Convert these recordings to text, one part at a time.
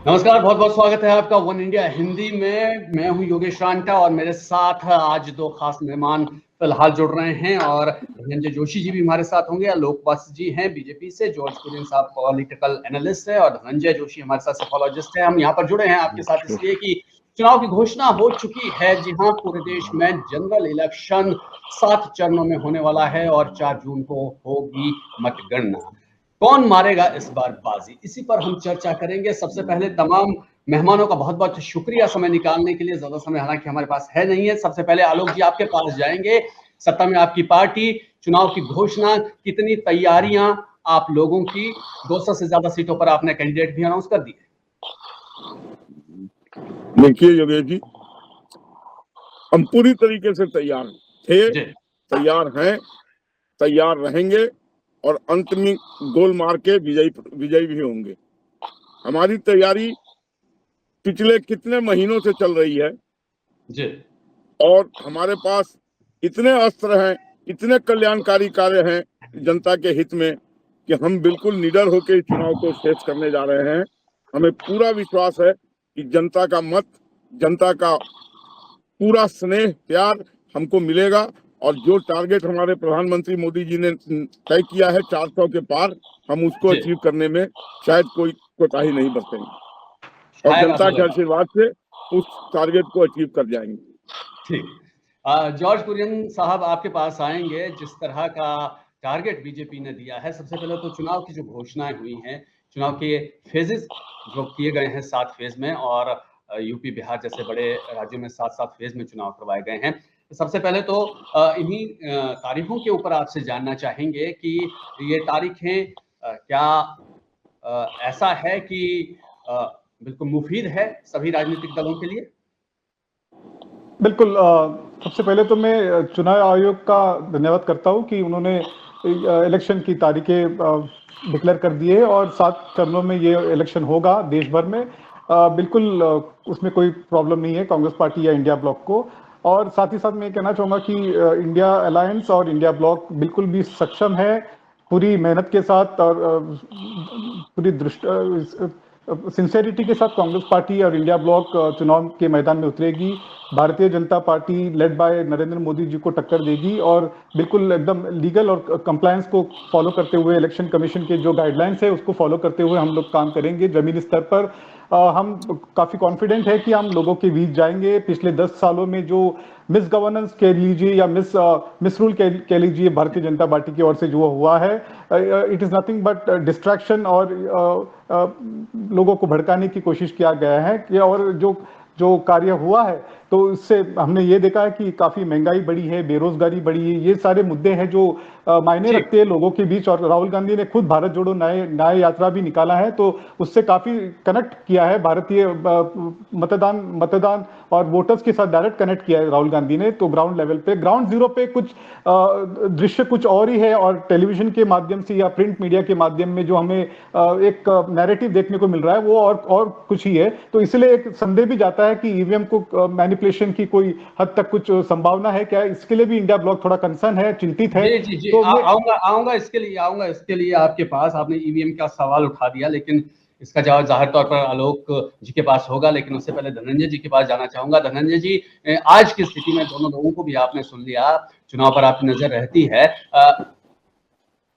नमस्कार, बहुत बहुत स्वागत है आपका वन इंडिया हिंदी में। मैं हूं योगेश रांटा और मेरे साथ आज दो खास मेहमान फिलहाल जुड़ रहे हैं और धनंजय जोशी जी भी हमारे साथ होंगे। आलोक वास जी हैं बीजेपी से, जॉर्ज कुरियन साहब पॉलिटिकल एनालिस्ट है और धनंजय जोशी हमारे साथ सेफोलॉजिस्ट है। हम यहाँ पर जुड़े हैं आपके साथ इसलिए कि चुनाव की घोषणा हो चुकी है। जी हाँ, पूरे देश में जनरल इलेक्शन 7 चरणों में होने वाला है और 4 जून को होगी मतगणना। कौन मारेगा इस बार बाजी, इसी पर हम चर्चा करेंगे। सबसे पहले तमाम मेहमानों का बहुत बहुत शुक्रिया समय निकालने के लिए। ज्यादा समय हालांकि हमारे पास है नहीं है। सबसे पहले आलोक जी आपके पास जाएंगे। सत्ता में आपकी पार्टी, चुनाव की घोषणा, कितनी तैयारियां आप लोगों की? 200 से ज्यादा सीटों पर आपने कैंडिडेट भी अनाउंस कर दिए। देखिए योगेश जी, हम पूरी तरीके से तैयार थे, तैयार हैं, तैयार रहेंगे और अंत में गोल मार के विजयी भी होंगे। हमारी तैयारी पिछले कितने महीनों से चल रही है जी। और हमारे पास इतने अस्त्र हैं, इतने कल्याणकारी कार्य हैं जनता के हित में कि हम बिल्कुल निडर होकर इस चुनाव को फेस करने जा रहे हैं। हमें पूरा विश्वास है कि जनता का मत, जनता का पूरा स्नेह प्यार हमको मिलेगा और जो टारगेट हमारे प्रधानमंत्री मोदी जी ने तय किया है 400 के पार, हम उसको अचीव करने में शायद कोई कोताही नहीं बरतेंगे और जनता के आशीर्वाद से उस टारगेट को अचीव कर जाएंगे। ठीक। जॉर्ज कुरियन साहब आपके पास आएंगे। जिस तरह का टारगेट बीजेपी ने दिया है, सबसे पहले तो चुनाव की जो घोषणाएं हुई हैं, चुनाव के फेजेस जो किए गए हैं 7 फेज में और यूपी बिहार जैसे बड़े राज्यों में 7-7 फेज में चुनाव करवाए गए हैं। सबसे पहले तो इन्हीं तारीखों के ऊपर आपसे जानना चाहेंगे कि ये तारीखें क्या ऐसा है कि बिल्कुल मुफीद है सभी राजनीतिक दलों के लिए? बिल्कुल। सबसे पहले तो मैं चुनाव आयोग का धन्यवाद करता हूं कि उन्होंने इलेक्शन की तारीखें डिक्लेयर कर दी है और 7 चरणों में ये इलेक्शन होगा देश भर में। बिल्कुल उसमें कोई प्रॉब्लम नहीं है कांग्रेस पार्टी या इंडिया ब्लॉक को। और साथ ही साथ मैं कहना चाहूँगा कि इंडिया अलायंस और इंडिया ब्लॉक बिल्कुल भी सक्षम है पूरी मेहनत के साथ और पूरी सिंसेरिटी के साथ कांग्रेस पार्टी और इंडिया ब्लॉक चुनाव के मैदान में उतरेगी। Bharatiya Janata party led by Narendra Modi ji को टक्कर देगी और बिल्कुल एकदम लीगल और कंप्लायंस को फॉलो करते हुए, इलेक्शन कमीशन के जो गाइडलाइंस है उसको फॉलो करते हुए हम लोग काम करेंगे जमीनी स्तर पर। हम काफ़ी कॉन्फिडेंट है कि हम लोगों के बीच जाएंगे। पिछले 10 सालों में जो मिस गवर्नेंस कह लीजिए या मिस रूल कह लीजिए भारतीय जनता पार्टी की ओर से जो हुआ है, it is nothing but distraction और लोगों को भड़काने की कोशिश किया गया है कि और जो कार्य हुआ है तो इससे हमने ये देखा है कि काफ़ी महंगाई बढ़ी है, बेरोजगारी बढ़ी है। ये सारे मुद्दे हैं जो मायने रखते हैं लोगों के बीच। और राहुल गांधी ने खुद भारत जोड़ो न्याय यात्रा भी निकाला है तो उससे काफ़ी कनेक्ट किया है भारतीय मतदान और वोटर्स के साथ डायरेक्ट कनेक्ट किया है राहुल गांधी ने। तो ग्राउंड लेवल पे, ग्राउंड जीरो पे कुछ दृश्य कुछ और ही है और टेलीविजन के माध्यम से या प्रिंट मीडिया के माध्यम में जो हमें एक नैरेटिव देखने को मिल रहा है वो और कुछ ही है। तो इसलिए एक संदेह भी जाता है कि ईवीएम को मैनिपुलेशन की कोई हद तक कुछ संभावना है क्या? इसके लिए भी इंडिया ब्लॉक थोड़ा कंसर्न है, चिंतित है। जी, तो आऊंगा इसके लिए आपके पास। आपने ईवीएम का सवाल उठा दिया, लेकिन इसका जवाब जाहिर तौर पर आलोक जी के पास होगा। लेकिन उससे पहले धनंजय जी के पास जाना चाहूंगा। धनंजय जी, आज की स्थिति में दोनों लोगों को भी आपने सुन लिया, चुनाव पर आपकी नजर रहती है,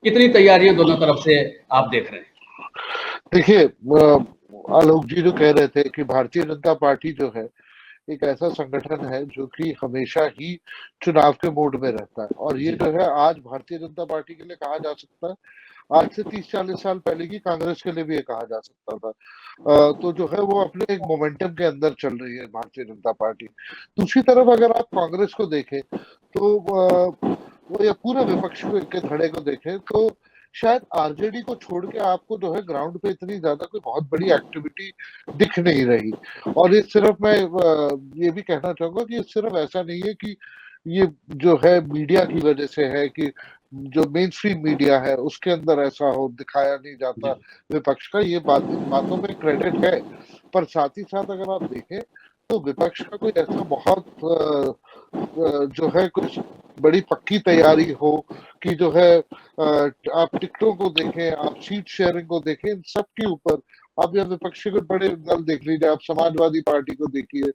कितनी तैयारियां दोनों तरफ से आप देख रहे हैं? देखिए, आलोक जी जो कह रहे थे कि भारतीय जनता पार्टी जो है एक ऐसा संगठन है जो कि हमेशा ही चुनाव के मोड में रहता है और ये जो है आज भारतीय जनता पार्टी के लिए कहा जा सकता है, आज से 30-40 साल पहले की कांग्रेस के लिए भी ये कहा जा सकता था। तो जो है वो अपने एक मोमेंटम के अंदर चल रही है भारतीय जनता पार्टी। दूसरी तरफ अगर आप कांग्रेस को देखें तो वो या पूरे विपक्ष के धड़े को देखें तो शायद आरजेडी को छोड़ के आपको जो है ग्राउंड पे इतनी ज्यादा कोई बहुत बड़ी एक्टिविटी दिख नहीं रही। और ये सिर्फ मैं ये भी कहना चाहूंगा कि सिर्फ ऐसा नहीं है कि ये जो है मीडिया की वजह से है कि जो मेन स्ट्रीम मीडिया है उसके अंदर ऐसा हो दिखाया नहीं जाता विपक्ष का, ये बातों में क्रेडिट है। पर साथ ही साथ अगर आप देखें तो विपक्ष का कोई ऐसा बहुत जो है कुछ बड़ी पक्की तैयारी हो कि जो है आप टिकटों को देखें, आप सीट शेयरिंग को देखें, इन सब के ऊपर आप यहाँ विपक्षी को बड़े दल देख लीजिए, आप समाजवादी पार्टी को देखिए,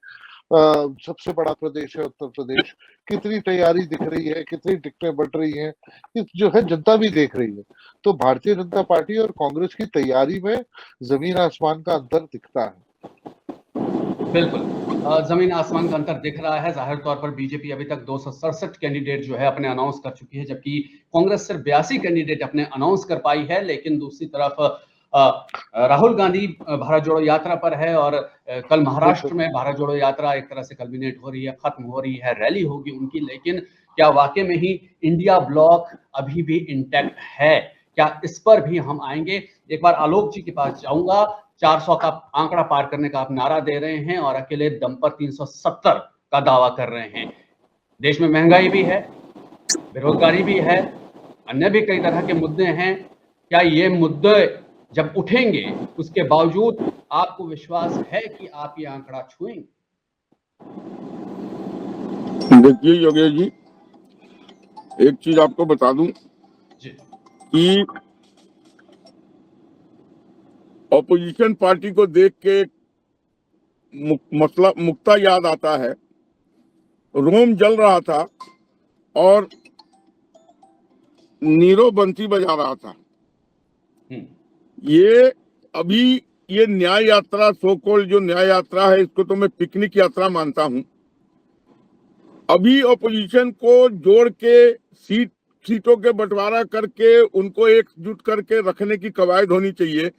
सबसे बड़ा प्रदेश है उत्तर प्रदेश, कितनी तैयारी दिख रही है, कितनी टिकटें बट रही हैं, जो है जनता भी देख रही है। तो भारतीय जनता पार्टी और कांग्रेस की तैयारी में जमीन आसमान का अंतर दिखता है। बिल्कुल, जमीन आसमान का अंतर दिख रहा है। जाहिर तौर पर बीजेपी अभी तक 267 कैंडिडेट जो है अपने अनाउंस कर चुकी है, जबकि कांग्रेस सिर्फ 82 कैंडिडेट अपने अनाउंस कर पाई है। लेकिन दूसरी तरफ राहुल गांधी भारत जोड़ो यात्रा पर है और कल महाराष्ट्र में भारत जोड़ो यात्रा एक तरह से कल्मिनेट हो रही है, खत्म हो रही है, रैली होगी उनकी। लेकिन क्या वाकई में ही इंडिया ब्लॉक अभी भी इंटैक्ट है? क्या इस पर भी हम आएंगे। एक बार आलोक जी के पास जाऊंगा। 400 का आंकड़ा पार करने का आप नारा दे रहे हैं और अकेले दम पर 370 का दावा कर रहे हैं। देश में महंगाई भी है, बेरोजगारी भी है, अन्य भी कई तरह के मुद्दे हैं। क्या ये मुद्दे जब उठेंगे उसके बावजूद आपको विश्वास है कि आप ये आंकड़ा छुएंगे? देखिए योगेश जी, एक चीज आपको बता दूं कि ऑपोजिशन पार्टी को देख के मसला मुक्ता याद आता है। रोम जल रहा था और नीरो बंसी बजा रहा था। ये अभी ये न्याय यात्रा, सो कॉल्ड जो न्याय यात्रा है, इसको तो मैं पिकनिक यात्रा मानता हूं। अभी ऑपोजिशन को जोड़ के सीटों के बंटवारा करके उनको एकजुट करके रखने की कवायद होनी चाहिए।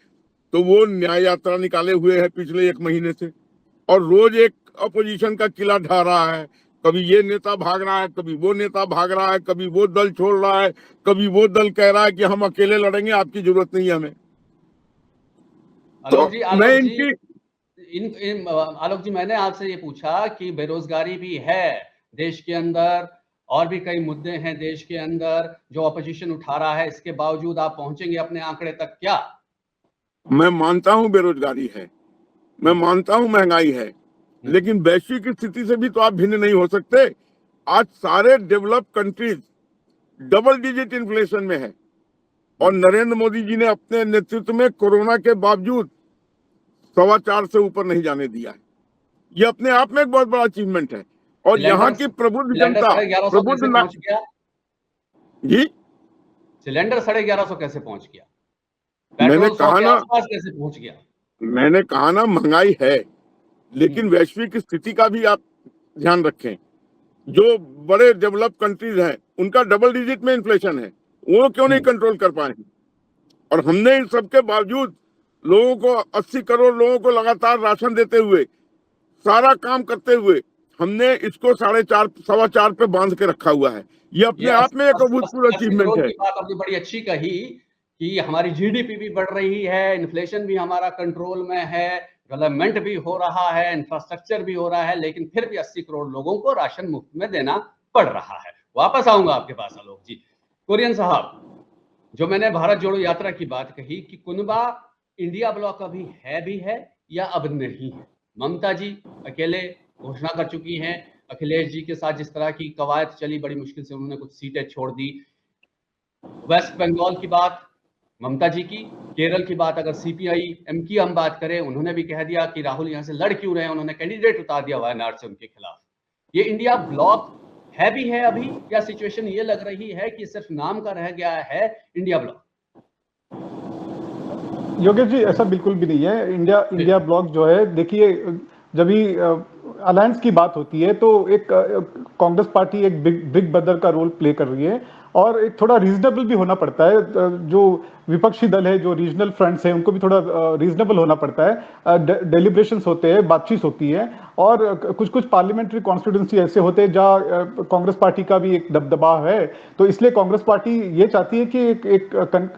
तो वो न्याय यात्रा निकाले हुए है पिछले 1 महीने से, और रोज एक अपोजिशन का किला ढा रहा है। कभी ये नेता भाग रहा है, कभी वो नेता भाग रहा है, कभी वो दल छोड़ रहा है, कभी वो दल कह रहा है कि हम अकेले लड़ेंगे, आपकी जरूरत नहीं है हमें। आलोक जी, मैंने आपसे ये पूछा कि बेरोजगारी भी है देश के अंदर, और भी कई मुद्दे हैं देश के अंदर जो अपोजिशन उठा रहा है, इसके बावजूद आप पहुंचेंगे अपने आंकड़े तक क्या? मैं मानता हूं बेरोजगारी है, मैं मानता हूं महंगाई है, लेकिन वैश्विक स्थिति से भी तो आप भिन्न नहीं हो सकते। आज सारे develop countries double digit inflation में है और नरेंद्र मोदी जी ने अपने नेतृत्व में कोरोना के बावजूद 4.25 से ऊपर नहीं जाने दिया है। ये अपने आप में एक बहुत बड़ा अचीवमेंट है। और यहाँ की प्रबुद्ध जनता, प्रबुद्ध जी, सिलेंडर 1150 कैसे पहुंच गया? मैंने कहा ना, कैसे पहुंच गया? मैंने कहा ना महंगाई है, लेकिन वैश्विक स्थिति का भी आप ध्यान रखें। जो बड़े डेवलप कंट्रीज हैं उनका डबल डिजिट में इन्फ्लेशन है, वो क्यों नहीं कंट्रोल कर पाए? और हमने इन सब के बावजूद लोगों को 80 करोड़ लोगों को लगातार राशन देते हुए, सारा काम करते हुए, हमने इसको 4.5 पे बांध के रखा हुआ है। ये अपने आप में एक अभूतपूर्व अचीवमेंट है। बात आपने बड़ी अच्छी कही कि हमारी जीडीपी भी बढ़ रही है, इन्फ्लेशन भी हमारा कंट्रोल में है, डेवलपमेंट भी हो रहा है, इंफ्रास्ट्रक्चर भी हो रहा है, लेकिन फिर भी 80 करोड़ लोगों को राशन मुफ्त में देना पड़ रहा है। वापस आऊंगा आपके पास आलोक जी। कुरियन साहब, जो मैंने भारत जोड़ो यात्रा की बात कही कि कुनबा इंडिया ब्लॉक अभी है भी है या अब नहीं है? ममता जी अकेले घोषणा कर चुकी हैं, अखिलेश जी के साथ जिस तरह की कवायद चली, बड़ी मुश्किल से उन्होंने कुछ सीटें छोड़ दी। वेस्ट बंगाल की बात ममता जी की, केरल की बात अगर सीपीआई-एम की हम बात करें, उन्होंने भी कह दिया कि राहुल यहां से लड़ क्यों रहे हैं, उन्होंने कैंडिडेट उतार दिया वायनाड से उनके खिलाफ। ये इंडिया ब्लॉक है भी है अभी, या सिचुएशन ये लग रही है कि सिर्फ नाम का रह गया है इंडिया ब्लॉक? योगेश जी, ऐसा बिल्कुल भी नहीं है। इंडिया ब्लॉक जो है, देखिए, जब भी अलायंस की बात होती है तो एक कांग्रेस पार्टी एक बिग ब्रदर का रोल प्ले कर रही है, और एक थोड़ा रीजनेबल भी होना पड़ता है। जो विपक्षी दल है, जो रीजनल फ्रंट्स हैं, उनको भी थोड़ा रीजनेबल होना पड़ता है। डेलिब्रेशंस होते हैं, बातचीत होती है, और कुछ पार्लियामेंट्री कॉन्स्टिट्यूंसी ऐसे होते हैं जहाँ कांग्रेस पार्टी का भी एक दबदबा है। तो इसलिए कांग्रेस पार्टी ये चाहती है कि एक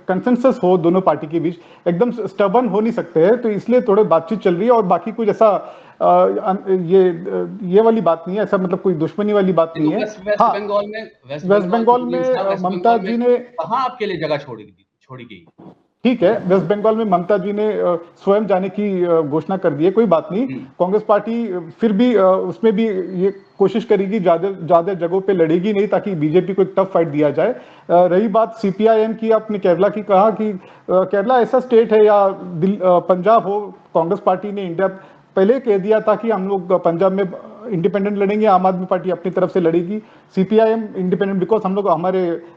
कंसेंसस हो दोनों पार्टी के बीच, एकदम स्टबर्न हो नहीं सकते हैं। तो इसलिए थोड़ी बातचीत चल रही है, और बाकी कुछ ऐसा ये वाली बात नहीं है, ऐसा मतलब कोई दुश्मनी वाली बात नहीं है। वेस्ट बंगाल में ममता जी ने कहां आपके लिए जगह छोड़ी गई? ठीक है, वेस्ट बंगाल में ममता जी ने स्वयं जाने की घोषणा कर दी है, कोई बात नहीं। कांग्रेस पार्टी फिर भी उसमें भी ये कोशिश करेगी, ज्यादा जगहों पे लड़ेगी नहीं ताकि बीजेपी को एक टफ फाइट दिया जाए। रही बात सीपीआईएम की, आपने केरला की कहा कि केरला ऐसा स्टेट है या पंजाब हो, कांग्रेस पार्टी ने इंडिया पहले कह दिया था कि हम लोग पंजाब में इंडिपेंडेंट लड़ेंगे, आम आदमी पार्टी अपनी तरफ से लड़ेगी। सीपीआईएम इंडिपेंडेंट, बिकॉज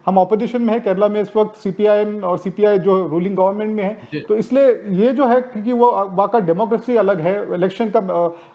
हम ऑपोजिशन में है केरला में इस वक्त, सीपीआईएम और सीपीआई जो रूलिंग गवर्नमेंट में है, तो इसलिए ये जो है क्योंकि वो वहाँ का डेमोक्रेसी अलग है, इलेक्शन का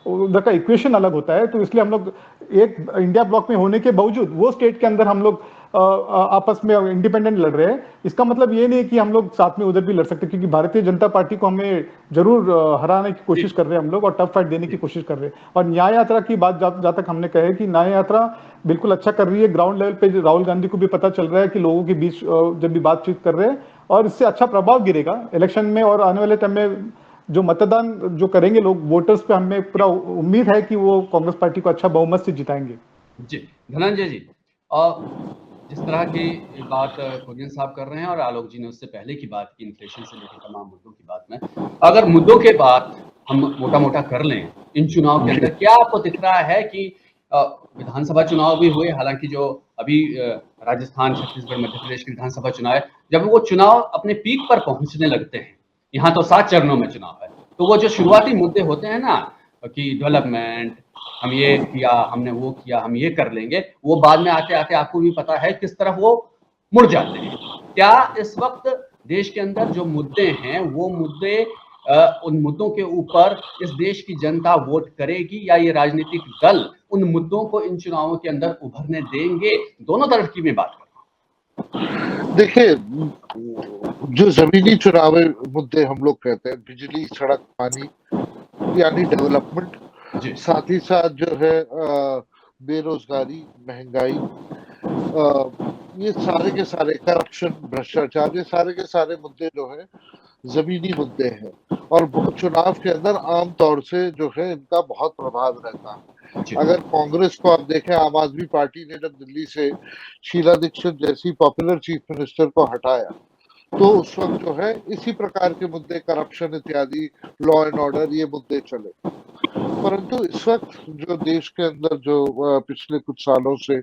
उधर का इक्वेशन अलग होता है, तो इसलिए हम लोग एक इंडिया ब्लॉक में होने के बावजूद वो स्टेट के अंदर हम लोग आपस में इंडिपेंडेंट लड़ रहे हैं। इसका मतलब ये नहीं है कि हम लोग साथ में उधर भी लड़ सकते, क्योंकि भारतीय जनता पार्टी को हमें जरूर हराने की कोशिश कर रहे हैं हम लोग, और टफ फाइट देने की कोशिश कर रहे हैं। और न्याय यात्रा की बात जहां तक हमने कहे कि न्याय यात्रा बिल्कुल अच्छा कर रही है, ग्राउंड लेवल पे राहुल गांधी को भी पता चल रहा है कि लोगों के बीच जब भी बातचीत कर रहे हैं, और इससे अच्छा प्रभाव गिरेगा इलेक्शन में, और आने वाले टाइम में जो मतदान जो करेंगे लोग, वोटर्स पे हमें पूरा उम्मीद है कि वो कांग्रेस पार्टी को अच्छा बहुमत से जिताएंगे। जी धनंजय जी, और जिस तरह की बात कुरियन साहब कर रहे हैं और आलोक जी ने उससे पहले की बात की, इन्फ्लेशन से लेकर तमाम मुद्दों की बात में, अगर मुद्दों के बात हम मोटा मोटा कर लें इन चुनाव के अंदर, क्या आपको दिख रहा है कि विधानसभा चुनाव भी हुए, हालांकि जो अभी राजस्थान, छत्तीसगढ़, मध्य प्रदेश के विधानसभा चुनाव है, जब वो चुनाव अपने पीक पर पहुंचने लगते हैं, यहाँ तो 7 चरणों में चुनाव है, तो वो जो शुरुआती मुद्दे होते हैं ना कि डेवलपमेंट, हम ये किया, हमने वो किया, हम ये कर लेंगे, वो बाद में आते आते आपको भी पता है किस तरफ वो मुड़ जाते हैं। क्या इस वक्त देश के अंदर जो मुद्दे हैं वो मुद्दे उन मुद्दों के ऊपर इस देश की जनता वोट करेगी, या ये राजनीतिक दल उन मुद्दों को इन चुनावों के अंदर उभरने देंगे? दोनों तरफ की मैं बात कर रहा हूँ। देखिए, जो जमीनी चुनावी मुद्दे हम लोग कहते हैं, बिजली, सड़क, पानी, यानी डेवलपमेंट, साथ ही साथ जो है बेरोजगारी, महंगाई, ये सारे के सारे, करप्शन, भ्रष्टाचार, ये सारे के सारे मुद्दे जो है जमीनी मुद्दे हैं, और चुनाव के अंदर आम तौर से जो है इनका बहुत प्रभाव रहता है। अगर कांग्रेस को आप देखें, आम आदमी पार्टी ने जब दिल्ली से शीला दीक्षित जैसी पॉपुलर चीफ मिनिस्टर को हटाया, तो उस वक्त जो है इसी प्रकार के मुद्दे, करप्शन इत्यादि, लॉ एंड ऑर्डर, ये मुद्दे चले। परंतु इस वक्त जो देश के अंदर जो पिछले कुछ सालों से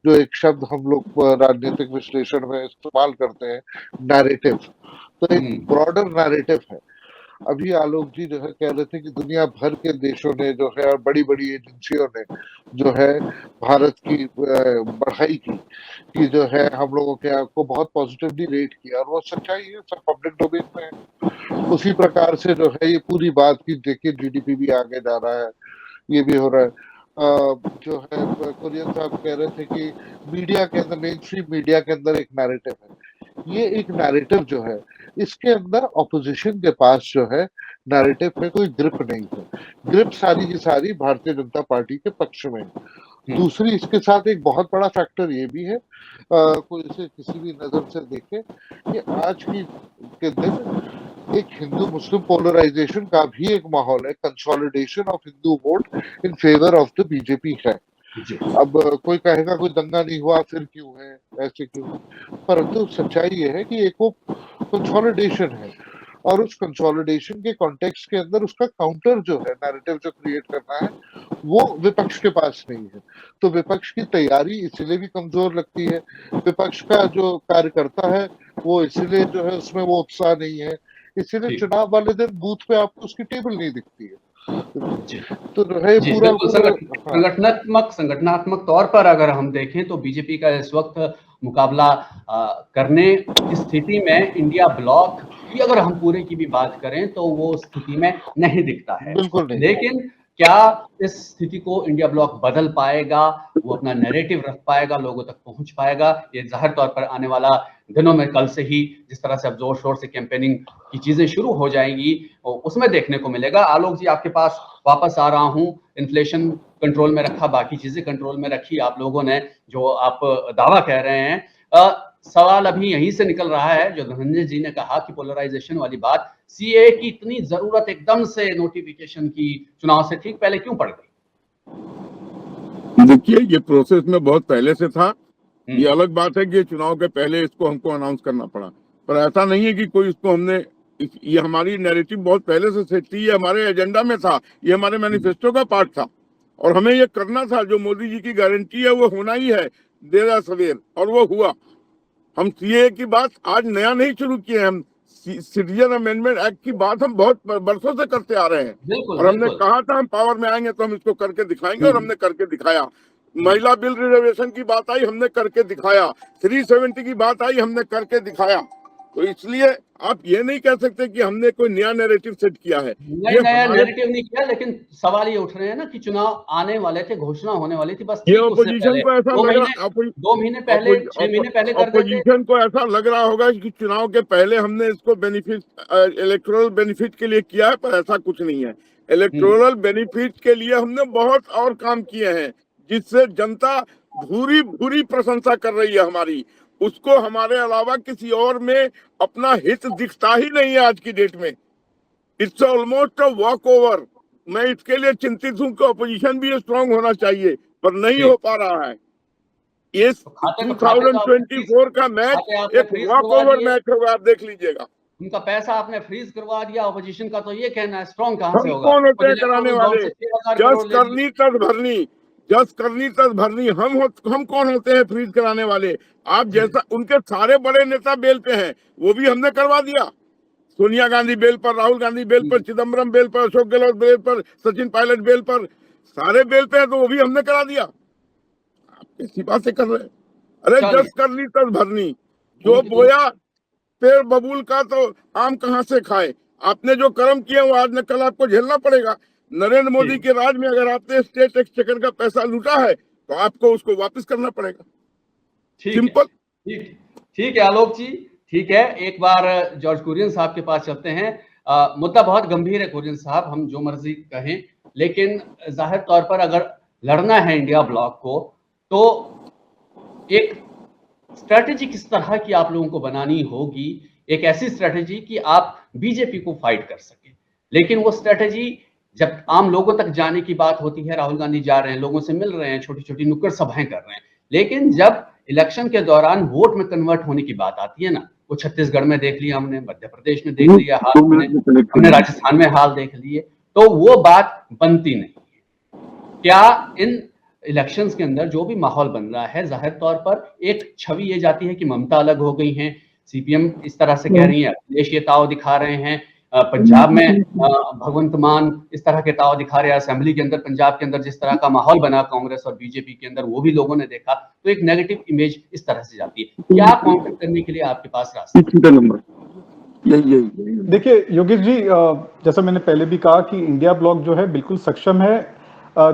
जो एक शब्द हम लोग राजनीतिक विश्लेषण में इस्तेमाल करते हैं, नैरेटिव, तो एक ब्रॉडर नैरेटिव है। अभी आलोक जी जो है कह रहे थे कि दुनिया भर के देशों ने जो है, और बड़ी बड़ी एजेंसियों ने जो है भारत की बढ़ाई की कि जो है हम लोगों के आपको बहुत पॉजिटिवली रेट किया, और वो सच्चाई है, सब पब्लिक डोमेन में है। उसी प्रकार से जो है ये पूरी बात की, देखिए जीडीपी भी आगे जा रहा है, ये भी हो रहा है। जो है कुरियन साहब कह रहे थे कि मीडिया के अंदर, मेन स्ट्रीम मीडिया के अंदर एक नैरेटिव है, ये एक नैरेटिव जो है, इसके अंदर ऑपोजिशन के पास जो है नैरेटिव में कोई ग्रिप नहीं है, ग्रिप सारी की सारी भारतीय जनता पार्टी के पक्ष में है। दूसरी, इसके साथ एक बहुत बड़ा फैक्टर ये भी है, कोई इसे किसी भी नजर से देखे कि आज के दिन एक हिंदू मुस्लिम पोलराइजेशन का भी एक माहौल है, consolidation of Hindu vote in favour of the BJP है। अब कोई कहेगा कोई दंगा नहीं हुआ, फिर क्यों है, ऐसे क्यों, परंतु सच्चाई ये है कि एक वो कंसोलिडेशन है, और उस कंसोलिडेशन के कॉन्टेक्स्ट के अंदर उसका काउंटर जो है, नैरेटिव जो क्रिएट करना है, वो विपक्ष के पास नहीं है। तो विपक्ष की तैयारी इसलिए भी कमजोर लगती है, विपक्ष का जो कार्यकर्ता है वो इसलिए जो है उसमें वो उत्साह नहीं है, इसीलिए चुनाव वाले दिन बूथ पे आपको उसकी टेबल नहीं दिखती है। तो जो है पूरा संगठनात्मक तौर पर अगर हम देखें तो बीजेपी का इस वक्त मुकाबला करने की स्थिति में इंडिया ब्लॉक की अगर हम पूरे की भी बात करें तो वो स्थिति में नहीं दिखता है। बिल्कुल नहीं। लेकिन क्या इस स्थिति को इंडिया ब्लॉक बदल पाएगा, वो अपना नैरेटिव रख पाएगा, लोगों तक पहुंच पाएगा? ये जाहिर तौर पर आने वाला दिनों में, कल से ही जिस तरह से अब जोर शोर से कैंपेनिंग की चीजें शुरू हो जाएंगी उसमें देखने को मिलेगा। आलोक जी, आपके पास वापस आ रहा हूं। इन्फ्लेशन कंट्रोल में रखा, बाकी चीजें कंट्रोल में रखी आप लोगों ने, जो आप दावा कह रहे हैं। सवाल अभी यहीं से निकल रहा है जो धनंजय जी ने कहा कि पोलराइजेशन वाली बात, सीए की इतनी जरूरत एकदम से नोटिफिकेशन की चुनाव से ठीक पहले क्यों पड़ गई? देखिए, ये प्रोसेस में बहुत पहले से था। ये अलग बात है कि चुनाव के पहले इसको हमको अनाउंस करना पड़ा, पर ऐसा नहीं है कि कोई इसको हमने ये हमारी नैरेटिव बहुत पहले से सेट थी, ये हमारे एजेंडा में था, ये हमारे मैनिफेस्टो का पार्ट था और हमें ये करना था। जो मोदी जी की गारंटी है वो होना ही है, देर या सवेर, और वो हुआ। हम सीए की बात आज नया नहीं शुरू किए, हम सिटीजन अमेंडमेंट एक्ट की बात हम बहुत बरसों से करते आ रहे हैं बिल्कुल और हमने बिल्कुल। कहा था हम पावर में आएंगे तो हम इसको करके दिखाएंगे और हमने करके दिखाया। महिला बिल रिजर्वेशन की बात आई, हमने करके दिखाया। 370 की बात आई, हमने करके दिखाया। तो इसलिए आप ये नहीं कह सकते कि हमने कोई नया नैरेटिव सेट किया है। नहीं, ये नया हमारे नैरेटिव नहीं किया, लेकिन सवाल ये उठ रहे हैं ना कि चुनाव आने वाले थे, घोषणा होने वाली थी, बस ये ठीक उससे ऑपोजिशन पहले को ऐसा लग रहा, 2 महीने पहले, 6 महीने पहले कर देते। ऑपोजिशन को ऐसा लग रहा होगा कि चुनाव के पहले हमने इसको बेनिफिट, इलेक्टोरल बेनिफिट के लिए किया है, पर ऐसा कुछ नहीं है। इलेक्टोरल बेनिफिट के लिए हमने बहुत और काम किए हैं जिससे जनता भूरी भूरी प्रशंसा कर रही है हमारी। उसको हमारे अलावा किसी और में अपना हित दिखता ही नहीं है आज की डेट में। It's almost a walk over. मैं इसके लिए चिंतित हूं कि ऑपोजिशन भी स्ट्रांग होना चाहिए, पर नहीं हो पा रहा है। इस तो खाते तो आपने फ्रीज, 2024 का मैच खाते आपने एक फ्रीज वॉक करवा ओवर दिए, मैच होगा, आप देख लीजिएगा। उनका पैसा आपने फ्रीज करवा दिया। ऑपोजिशन का तो ये कहना है स्ट्रॉन्ग कहां से हम होगा, कौन होते खुद हैं कराने इलेक्टोरल बॉन्ड वाले? से 6,000 जस करोड़ ले लिए। करनी तस भरनी, जस करनी तस भरनी। हम कौन होते हैं फ्रीज कराने वाले? आप जैसा, उनके सारे बड़े नेता बेल पे हैं, वो भी हमने करवा दिया। सोनिया गांधी बेल पर, राहुल गांधी बेल पर, चिदम्बरम बेल पर, अशोक गहलोत बेल पर, सचिन पायलट बेल पर, सारे बेल पे हैं, तो वो भी हमने करा दिया। आप कैसी बातें कर रहे हैं? अरे चलिए, जस करनी तस भरनी। जो उनकी बोया पेड़ बबूल का, तो आम कहां से खाए? आपने जो कर्म किए वो आज न कल आपको झेलना पड़ेगा। नरेंद्र मोदी के राज में अगर आपने स्टेट एक्सचेकर का पैसा लूटा है तो आपको उसको वापस करना पड़ेगा। ठीक है, सिंपल। ठीक ठीक है आलोक जी, ठीक है। एक बार जॉर्ज कुरियन साहब के पास चलते हैं। मुद्दा बहुत गंभीर है कुरियन साहब, हम जो मर्जी कहें, लेकिन जाहिर तौर पर अगर लड़ना है इंडिया ब्लॉक को, तो एक स्ट्रैटेजी किस तरह की आप लोगों को बनानी होगी, एक ऐसी स्ट्रैटेजी कि आप बीजेपी को फाइट कर सके। लेकिन वो स्ट्रैटेजी जब आम लोगों तक जाने की बात होती है, राहुल गांधी जा रहे हैं, लोगों से मिल रहे हैं, छोटी छोटी नुक्कड़ सभाएं कर रहे हैं, लेकिन जब इलेक्शन के दौरान वोट में कन्वर्ट होने की बात आती है ना, वो छत्तीसगढ़ में देख लिया हमने, मध्य प्रदेश में देख लिया हाल, हमने राजस्थान में हाल देख लिए, तो वो बात बनती नहीं है। क्या इन इलेक्शंस के अंदर जो भी माहौल बन रहा है, जाहिर तौर पर एक छवि ये जाती है कि ममता अलग हो गई हैं, सीपीएम इस तरह से कह रही है, अखिलेश ये ताव दिखा रहे हैं, पंजाब में भगवंत मान इस तरह के ताव दिखा रहे हैं, असेंबली के अंदर पंजाब के अंदर जिस तरह का माहौल बना कांग्रेस और बीजेपी के अंदर, वो भी लोगों ने देखा, तो एक नेगेटिव इमेज इस तरह से जाती है। क्या काउंटर करने के लिए आपके पास रास्ता? देखिए योगेश जी, जैसा मैंने पहले भी कहा कि इंडिया ब्लॉक जो है बिल्कुल सक्षम है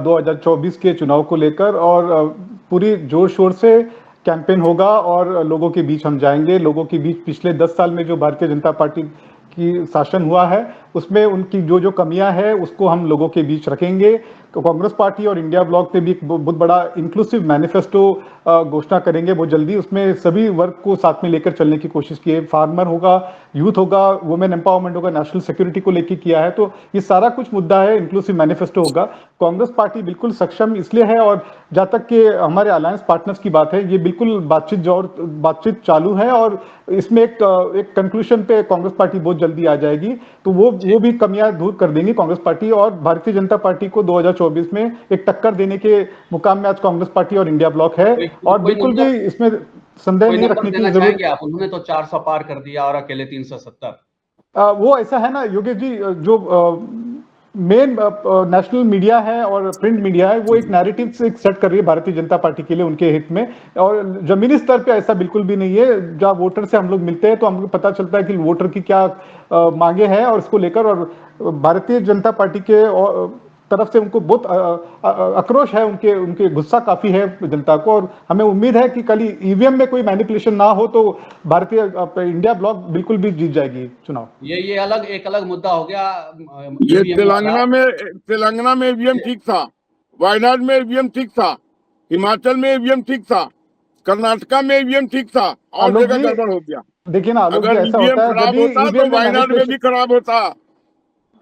2024 के चुनाव को लेकर, और पूरी जोर शोर से कैंपेन होगा और लोगों के बीच हम जाएंगे। लोगों के बीच पिछले 10 साल में जो भारतीय जनता पार्टी की शासन हुआ है उसमें उनकी जो जो कमियां हैं उसको हम लोगों के बीच रखेंगे। कांग्रेस पार्टी और इंडिया ब्लॉक पे भी एक बहुत बड़ा इंक्लूसिव मैनिफेस्टो घोषणा करेंगे बहुत जल्दी। उसमें सभी वर्ग को साथ में लेकर चलने की कोशिश की है। फार्मर होगा, यूथ होगा, वुमेन एम्पावरमेंट होगा, नेशनल सिक्योरिटी को लेकर किया है, तो ये सारा कुछ मुद्दा है, इंक्लूसिव मैनिफेस्टो होगा। कांग्रेस पार्टी बिल्कुल सक्षम इसलिए है, और जहां तक के हमारे अलायंस पार्टनर्स की बात है, ये बिल्कुल बातचीत चालू है, और इसमें एक कंक्लूजन पे कांग्रेस पार्टी बहुत जल्दी आ जाएगी। तो वो भी कमियां दूर कर देंगी कांग्रेस पार्टी, और भारतीय जनता पार्टी को 2024 में एक टक्कर देने के मुकाम में आज कांग्रेस पार्टी और इंडिया ब्लॉक है। और बिल्कुल भी इसमें संदेह नहीं रखने की जरूरत। आप उन्होंने तो 400 पार कर दिया और अकेले 370। वो ऐसा है ना योगेश जी, जो मेन नेशनल मीडिया है और प्रिंट मीडिया है, वो एक नैरेटिव से सेट कर रही है भारतीय जनता पार्टी के लिए, उनके हित में। और जमीनी स्तर पे ऐसा बिल्कुल भी नहीं है। जहाँ वोटर से हम लोग मिलते हैं तो हमको पता चलता है कि वोटर की क्या मांगे हैं और इसको लेकर, और भारतीय जनता पार्टी के तरफ से उनको बहुत आक्रोश है, उनके गुस्सा काफी है जनता को। और हमें उम्मीद है कि कल ईवीएम में कोई मैनिपुलेशन ना हो तो भारतीय इंडिया ब्लॉक बिल्कुल भी जीत जाएगी चुनाव। ये एक अलग मुद्दा हो गया। ये तेलंगाना में ईवीएम ठीक था, वायनाड में ईवीएम ठीक था, हिमाचल में ईवीएम ठीक था, कर्नाटका में ईवीएम ठीक था, और जगह गड़बड़ हो गया। देखिए ना, अगर ऐसा ईवीएम होता है खराब जब होता तो वायनाड में भी खराब होता।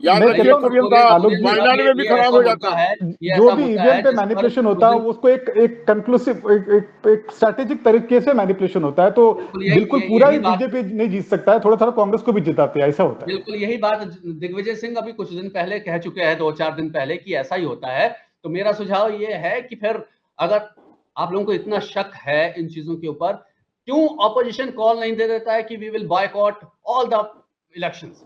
याद मैं रखिए कहता हूँ कुरियन ना, साहब, आलोक जी, वायनाड में भी खराब हो जाता है। जो भी ईवीएम पे मैनिपुलेशन होता है उसको एक कंक्लूसिव एक स्ट्रेटेजिक तरीके से मैनिपुलेशन होता है, तो बिल्कुल पूरा ही बीजेपी नहीं जीत सकता है, थोड़ा थोड़ा कांग्रेस को भी जिताते हैं, ऐसा होता है। बिल्कुल यही बात दिग्विजय सिंह अभी कुछ दिन पहले कह चुके हैं, 2-4 दिन पहले, कि ऐसा ही होता है। तो मेरा सुझाव ये है कि फिर अगर आप लोगों को इतना शक है इन चीजों के ऊपर, क्यों ऑपोजिशन कॉल नहीं दे देता है कि we will boycott all the elections,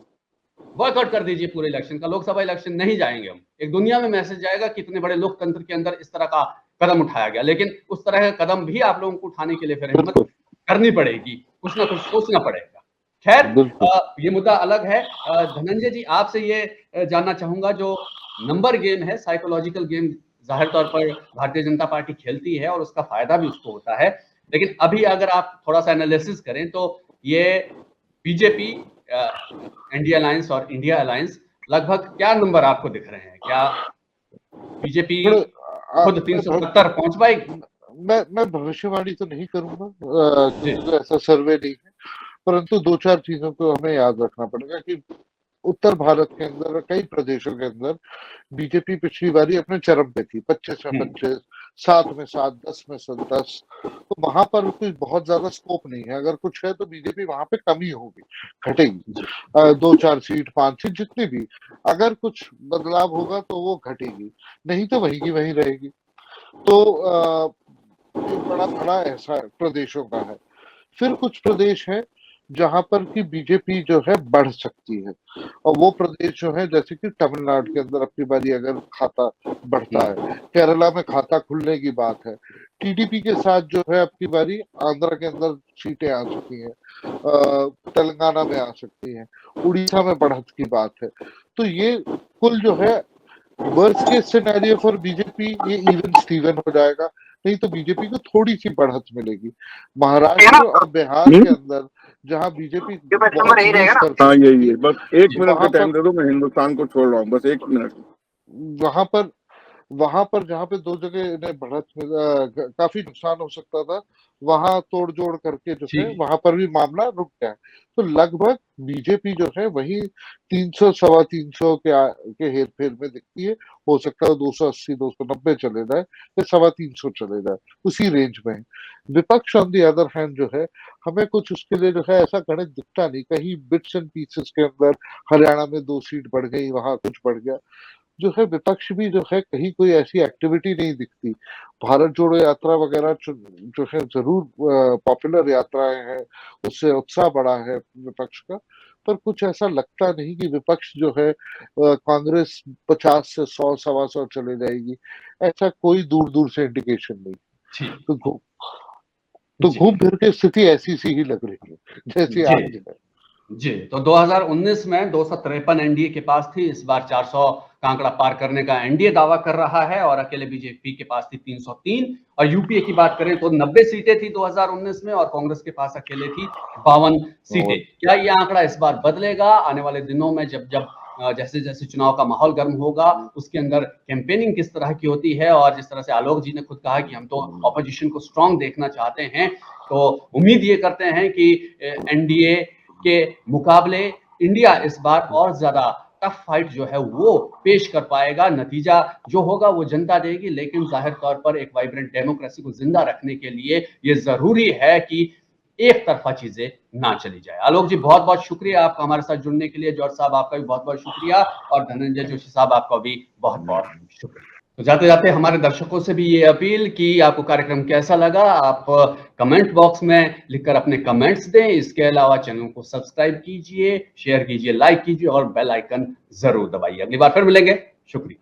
boycott कर दीजिए पूरे इलेक्शन का, लोकसभा इलेक्शन नहीं जाएंगे हम। एक दुनिया में मैसेज जाएगा कि इतने बड़े लोकतंत्र के अंदर इस तरह का कदम उठाया गया, लेकिन उस तरह का कदम भी आप लोगों को उठाने के लिए फिर हिम्मत करनी पड़ेगी, कुछ ना कुछ सोचना पड़ेगा। खैर ये मुद्दा अलग है। धनंजय जी, आपसे ये जानना चाहूंगा, जो नंबर गेम है, साइकोलॉजिकल गेम जाहिर तौर पर भारतीय जनता पार्टी खेलती है और उसका फायदा भी उसको होता है, लेकिन अभी अगर आप थोड़ा सा एनालिसिस करें तो ये बीजेपी, एनडीए अलायंस और इंडिया अलायंस, लगभग क्या नंबर आपको दिख रहे हैं? क्या बीजेपी खुद 370 पहुंच पाएगी? मैं भविष्यवाणी तो नहीं करूंगा क्योंकि ऐसा सर्वे नहीं है, परंतु 2-4 चीजों को हमें याद रखना पड़ेगा कि उत्तर भारत के अंदर और कई प्रदेशों के अंदर बीजेपी पिछली बारी अपने चरम पे थी, 25 में 25, 7 में 7, 10 में 10, तो वहां पर कोई बहुत ज्यादा स्कोप नहीं है। अगर कुछ है तो बीजेपी वहां पे कमी होगी, घटेगी, 2-4 सीट 5 सीट जितनी भी, अगर कुछ बदलाव होगा तो वो घटेगी, नहीं तो वही की वही रहेगी। तो बड़ा बड़ा ऐसा प्रदेशों का है। फिर कुछ प्रदेश है जहां पर की बीजेपी जो है बढ़ सकती है, और वो प्रदेश जो है जैसे कि तमिलनाडु के अंदर अपनी बारी अगर खाता बढ़ता है, केरला में खाता खुलने की बात है, टीडीपी के साथ जो है अपनी बारी आंध्र के अंदर सीटें आ सकती हैं, तेलंगाना में आ सकती हैं, उड़ीसा में बढ़त की बात है। तो ये कुल जो है worst case scenario for BJP ये इवन स्टीवन हो जाएगा, नहीं तो बीजेपी को थोड़ी सी बढ़त मिलेगी। महाराष्ट्र और बिहार के अंदर जहां बीजेपी हाँ ये बस 1 मिनट का टाइम दे दो, मैं हिंदुस्तान को छोड़ रहा हूँ, बस 1 मिनट। वहां पर जहां पे 2 जगह इन्हें बढ़त में काफी नुकसान हो सकता था, वहां तोड़ जोड़ करके जो है वहां पर भी मामला रुक गया। तो लगभग बीजेपी जो है वही 300 सवा 300 के हेर फेर में दिखती है। हो सकता है 280 290 चले जाए या 325 चले जाए, उसी रेंज में। विपक्ष ऑन दी अदर हैंड जो है, हमें कुछ उसके लिए जो है ऐसा गणित दिखता नहीं, कहीं बिट्स एंड पीसेस के अंदर हरियाणा में 2 सीट बढ़ गई, वहां कुछ बढ़ गया, जो है विपक्ष भी जो है कहीं कोई ऐसी एक्टिविटी नहीं दिखती। भारत जोड़ो यात्रा वगैरह जो है जरूर पॉपुलर यात्राएं हैं, उससे उत्साह बढ़ा है विपक्ष का, पर कुछ ऐसा लगता नहीं कि विपक्ष जो है कांग्रेस 50 से 100 सवा 100 चले जाएगी, ऐसा कोई दूर दूर से इंडिकेशन नहीं। तो घूम फिर के स्थिति ऐसी सी ही लग रही है जैसी आज है। जी, तो 2019 में 253 एनडीए के पास थी, इस बार 400 का आंकड़ा पार करने का एनडीए दावा कर रहा है, और अकेले बीजेपी के पास थी 303। और यूपीए की बात करें तो 90 सीटें थी 2019 में, और कांग्रेस के पास अकेले थी 52 सीटें। क्या ये आंकड़ा इस बार बदलेगा? आने वाले दिनों में जब जैसे जैसे चुनाव का माहौल गर्म होगा, उसके अंदर कैंपेनिंग किस तरह की होती है, और जिस तरह से आलोक जी ने खुद कहा कि हम तो ऑपोजिशन को स्ट्रांग देखना चाहते हैं, तो उम्मीद ये करते हैं कि एनडीए के मुकाबले इंडिया इस बार और ज्यादा टफ फाइट जो है वो पेश कर पाएगा। नतीजा जो होगा वो जनता देगी, लेकिन जाहिर तौर पर एक वाइब्रेंट डेमोक्रेसी को जिंदा रखने के लिए ये जरूरी है कि एक तरफा चीजें ना चली जाए। आलोक जी, बहुत बहुत शुक्रिया आपका हमारे साथ जुड़ने के लिए। जॉर्ज साहब, आपका भी बहुत बहुत शुक्रिया, और धनंजय जोशी साहब, आपका भी बहुत बहुत शुक्रिया। तो जाते जाते हमारे दर्शकों से भी ये अपील कि आपको कार्यक्रम कैसा लगा, आप कमेंट बॉक्स में लिखकर अपने कमेंट्स दें। इसके अलावा चैनल को सब्सक्राइब कीजिए, शेयर कीजिए, लाइक कीजिए, और बेल आइकन जरूर दबाइए। अगली बार फिर मिलेंगे। शुक्रिया।